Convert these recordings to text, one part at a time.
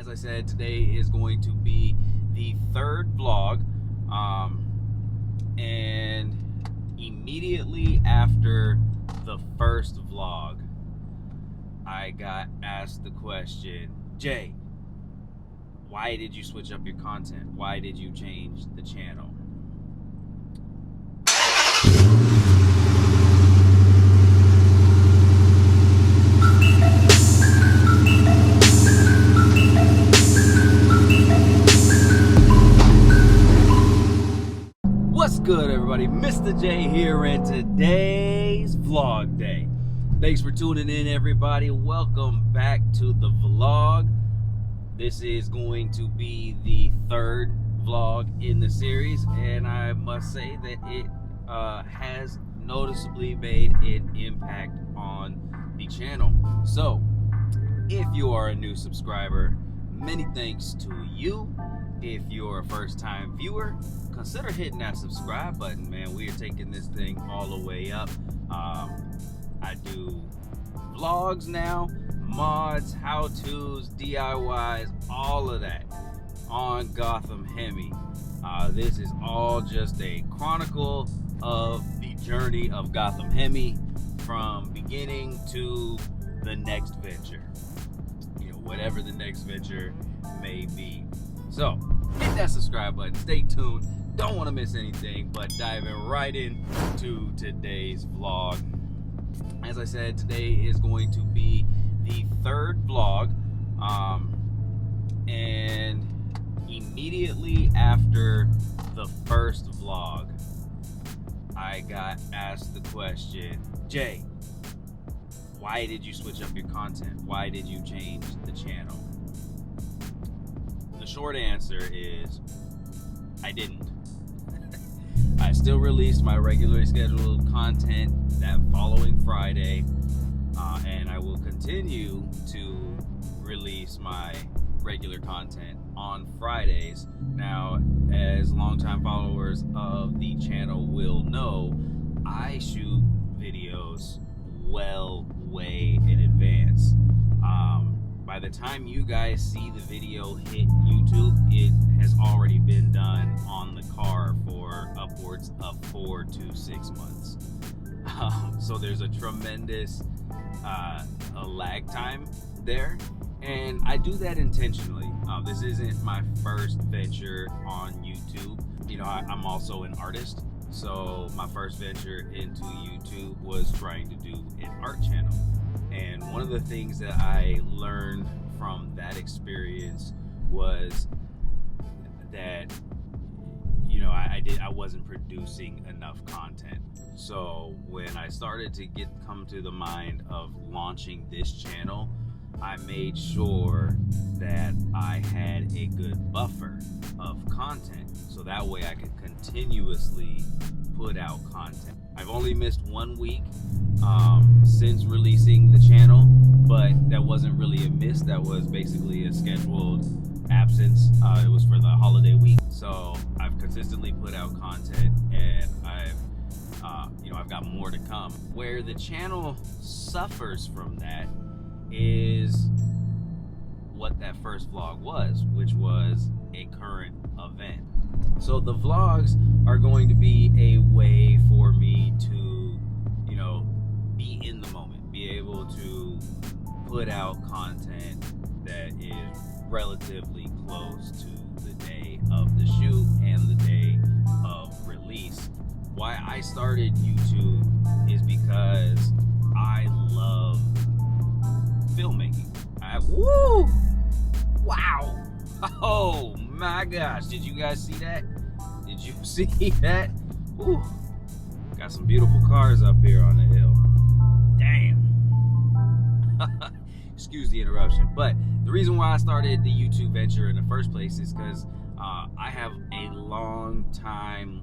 As I said, today is going to be the third vlog, and immediately after the first vlog, I got asked the question, Jay, why did you switch up your content? Why did you change the channel? What's good, everybody? Mr. J here, and today's vlog day. Thanks for tuning in, everybody. Welcome back to the vlog. This is going to be the third vlog in the series, and I must say that it has noticeably made an impact on the channel. So, if you are a new subscriber, many thanks to you. If you're a first-time viewer, consider hitting that subscribe button, man. We are taking this thing all the way up. I do vlogs now, mods, how-tos, DIYs, all of that on Gotham Hemi. This is all just a chronicle of the journey of Gotham Hemi from beginning to the next venture. You know, whatever the next venture may be. So, hit that subscribe button, stay tuned, don't want to miss anything, but diving right into today's vlog. As I said, today is going to be the third vlog, and immediately after the first vlog, I got asked the question, Jay, why did you switch up your content? Why did you change the channel? The short answer is, I didn't. I still released my regularly scheduled content that following Friday, and I will continue to release my regular content on Fridays. Now, as longtime followers of the channel will know, I shoot videos way in advance. By the time you guys see the video hit YouTube, it has already been done on the car for upwards of 4 to 6 months. So there's a tremendous a lag time there, and I do that intentionally. This isn't my first venture on YouTube. You know, I'm also an artist, so my first venture into YouTube was trying to do an art channel. And one of the things that I learned from that experience was that, you know, I wasn't producing enough content. So when I started to come to the mind of launching this channel, I made sure that I had a good buffer of content, so that way I could continuously put out content. I've only missed 1 week since releasing the channel, but that wasn't really a miss. That was basically a scheduled absence. It was for the holiday week. So I've consistently put out content, and I've got more to come. Where the channel suffers from that is what that first vlog was, which was a current event. So the vlogs are going to be a way for me to, you know, be in the moment, be able to put out content that is relatively close to the day of the shoot and the day of release. Why I started YouTube is because I love filmmaking. Woo! Wow! Oh my gosh, did you guys see that? Did you see that? Ooh, got some beautiful cars up here on the hill. Damn. Excuse the interruption, but the reason why I started the YouTube venture in the first place is because I have a long time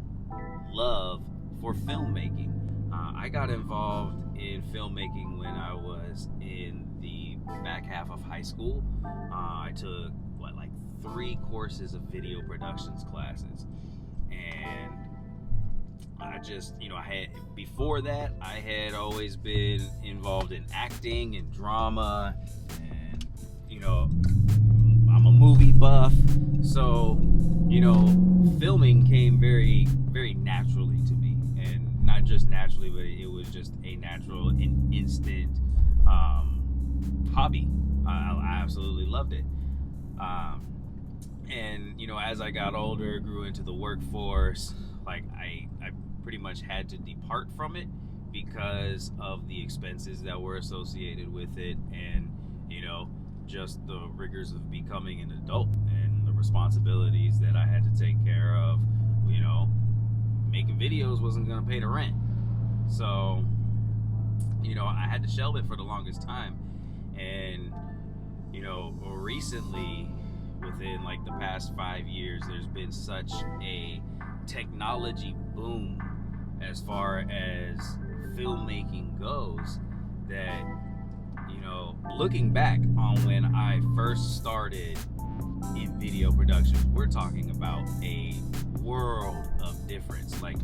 love for filmmaking. I got involved in filmmaking when I was in the back half of high school. I took like 3 courses of video productions classes, and I just, you know, before that I had always been involved in acting and drama, and, you know, I'm a buff, so filming came very, very naturally to me, and not just naturally, but it was just a natural and instant hobby. I absolutely loved it. And as I got older, grew into the workforce, like I pretty much had to depart from it because of the expenses that were associated with it, and just the rigors of becoming an adult and the responsibilities that I had to take care of. Making videos wasn't gonna pay the rent, so I had to shelve it for the longest time. And recently, within like the past 5 years, there's been such a technology boom as far as filmmaking goes that looking back on when I first started in video production, we're talking about a world of difference. Like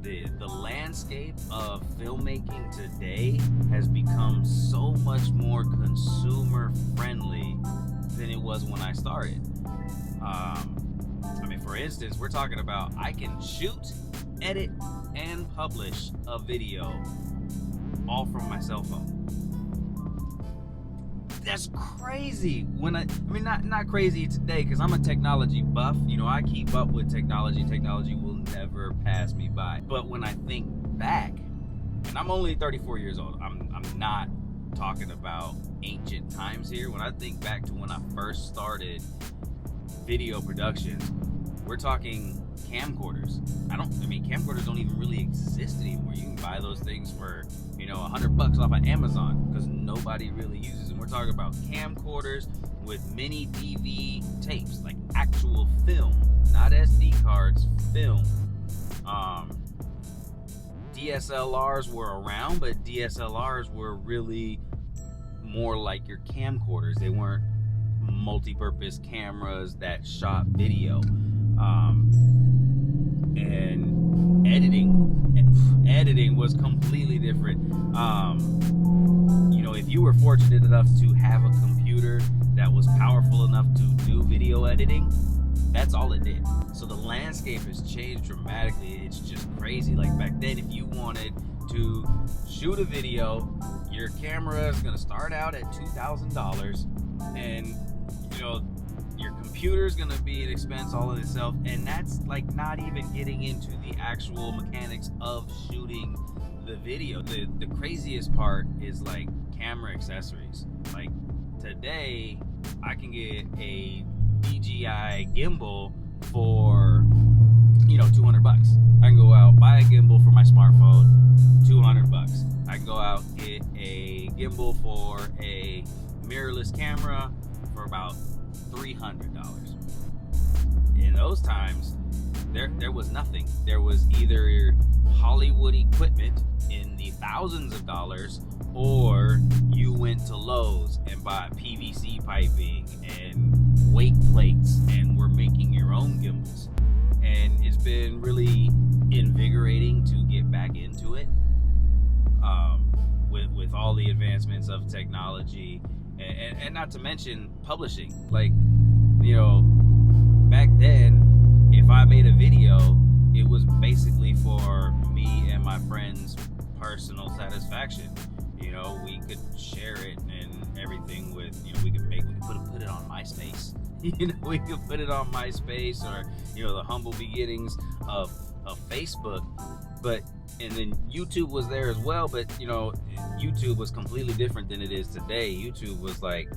the landscape of filmmaking today has become so much more consumer friendly than it was when I started. For instance, we're talking about I can shoot, edit, and publish a video all from my cell phone. That's crazy. Not crazy today, because I'm a technology buff. I keep up with technology. Technology will never pass me by. But when I think back, and I'm only 34 years old, I'm not talking about ancient times here. When I think back to when I first started video production, we're talking camcorders. Camcorders don't even really exist anymore. You can buy those things for $100 off of Amazon because nobody really uses them. We're talking about camcorders with mini DV tapes, like actual film, not SD cards, film. DSLRs were around, but DSLRs were really more like your camcorders. They weren't multi-purpose cameras that shot video. And editing was completely different. If you were fortunate enough to have a computer that was powerful enough to do video editing, that's all it did. So the landscape has changed dramatically. It's just crazy. Like back then, if you wanted to shoot a video, your camera is going to start out at $2,000, and your computer is going to be an expense all in itself, and that's like not even getting into the actual mechanics of shooting the video. The craziest part is like camera accessories. Like today, I can get a DJI gimbal for $200. I can go out, buy a gimbal for my smartphone, $200. I can go out, get a gimbal for a mirrorless camera for about $300. In those times, there was nothing. There was either Hollywood equipment in the thousands of dollars, or you went to Lowe's and bought PVC piping and weight plates and were making your own gimbals. And it's been really invigorating to get back into it, with all the advancements of technology, and not to mention publishing. Like, back then, if I made a video, it was basically for me and my friends' personal satisfaction. We could share it and everything with, we could put it on MySpace. We could put it on MySpace, or, the humble beginnings of Facebook. And then YouTube was there as well, but YouTube was completely different than it is today. YouTube was like,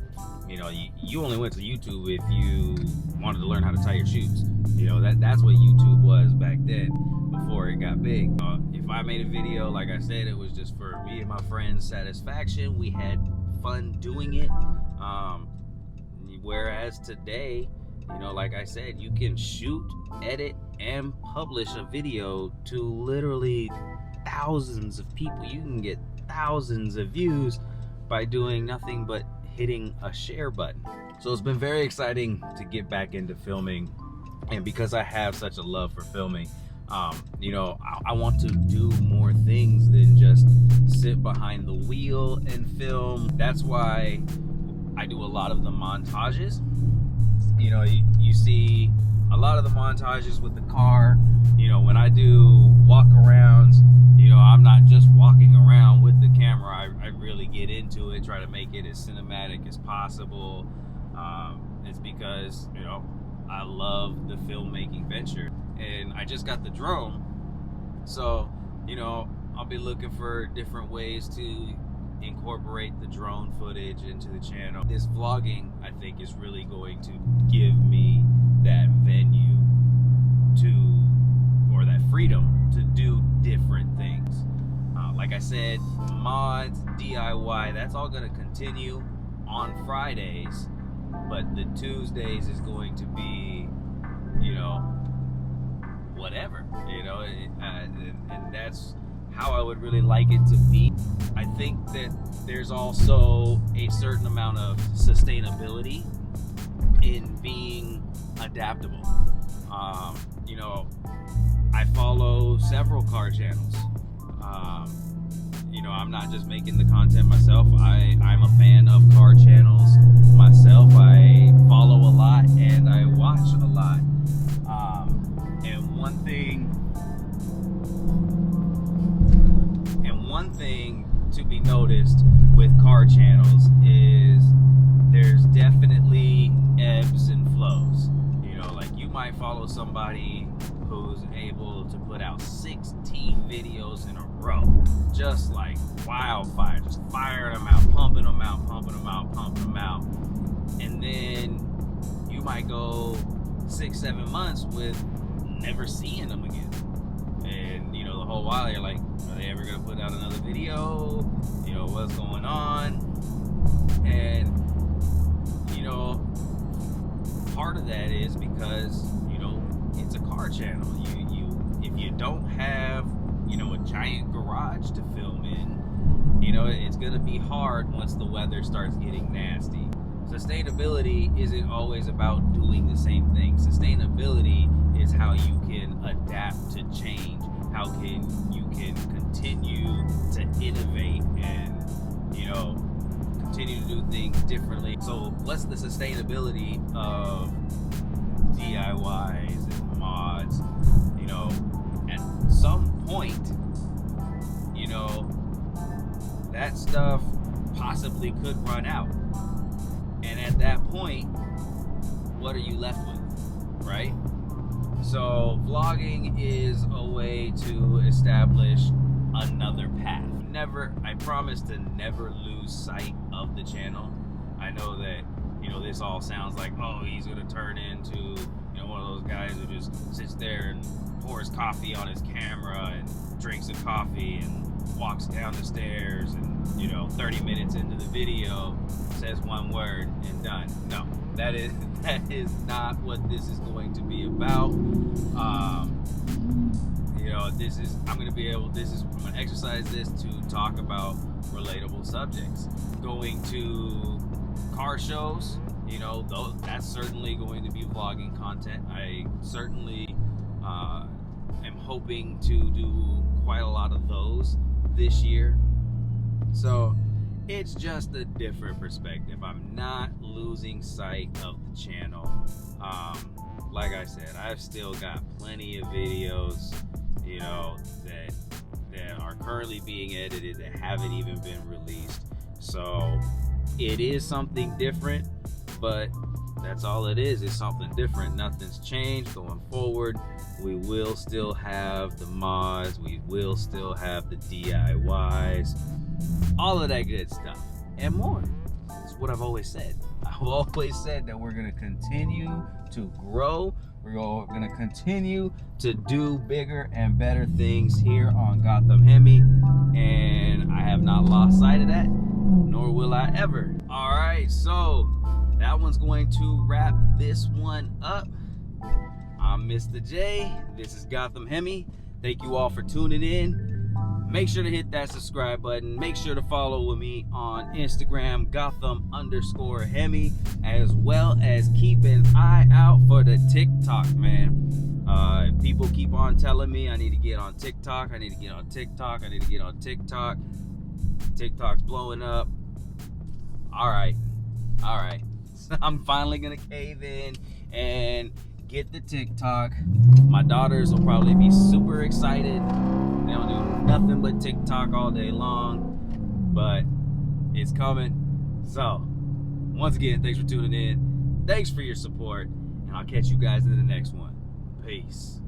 you only went to YouTube if you wanted to learn how to tie your shoes. That's what YouTube was back then, before it got big. If I made a video, like I said, it was just for me and my friends' satisfaction. We had fun doing it. Whereas today, like I said, you can shoot, edit, and publish a video to literally thousands of people. You can get thousands of views by doing nothing but hitting a share button. So it's been very exciting to get back into filming, and because I have such a love for filming, I want to do more things than just sit behind the wheel and film. That's why I do a lot of the montages. you know, you see a lot of the montages with the car. You know, when I do walk arounds, you know, I'm not just walking around with the camera. I really get into it, try to make it as cinematic as possible. It's because, you know, I love the filmmaking venture, and I just got the drone, so, you know, I'll be looking for different ways to incorporate the drone footage into the channel. This vlogging, I think, is really going to give me that venue or that freedom to do different things. Like I said, mods, DIY, that's all going to continue on Fridays, but the Tuesdays is going to be, you know, whatever, you know, and that's how I would really like it to be. I think that there's also a certain amount of sustainability in being adaptable. You know, I follow several car channels. You know, I'm not just making the content myself. I'm a fan of car channels myself. I follow a lot and I watch a lot. And one thing to be noticed with car channels is there's definitely ebbs and flows. You know, like you might follow somebody who's able to put out 16 videos in a row, just like wildfire, just firing them out, pumping them out, pumping them out, pumping them out. And then you might go 6-7 months with never seeing them again. And, you know, the whole while you're like, are they ever gonna put out another video? You know, what's going on? And, you know, part of that is because, you know, it's a car channel. If you don't have, you know, a giant garage to film in, you know, it's gonna be hard once the weather starts getting nasty. Sustainability isn't always about doing the same thing. Sustainability is how you can adapt to change, how you can continue to innovate and, you know, continue to do things differently. So what's the sustainability of DIYs and mods? You know, at some point, you know, that stuff possibly could run out. And at that point, what are you left with, right? So vlogging is a way to establish another path. I promise to never lose sight of the channel. I know that, you know, this all sounds like, oh, he's gonna turn into, you know, one of those guys who just sits there and pours coffee on his camera and drinks a coffee and walks down the stairs and, you know, 30 minutes into the video says one word and done. No, that is not what this is going to be about. You know, I'm gonna exercise this to talk about relatable subjects. Going to car shows, you know, that's certainly going to be vlogging content. I certainly am hoping to do quite a lot of those this year. So it's just a different perspective. I'm not losing sight of the channel. Like I said, I've still got plenty of videos, you know, that are currently being edited that haven't even been released. So it is something different, but that's all it is. It's something different. Nothing's changed going forward. We will still have the mods. We will still have the DIYs. All of that good stuff and more. That's what I've always said. I've always said that we're going to continue to grow. We're going to continue to do bigger and better things here on Gotham Hemi. And I have not lost sight of that, nor will I ever. All right, so that one's going to wrap this one up. I'm Mr. J. This is Gotham Hemi. Thank you all for tuning in. Make sure to hit that subscribe button. Make sure to follow me on Instagram, Gotham_Hemi, as well as keep an eye out for the TikTok, man. People keep on telling me I need to get on TikTok. I need to get on TikTok. I need to get on TikTok. TikTok's blowing up. All right. I'm finally gonna cave in and get the TikTok. My daughters will probably be super excited. They don't do nothing but TikTok all day long, but it's coming. So, once again, thanks for tuning in. Thanks for your support, and I'll catch you guys in the next one. Peace.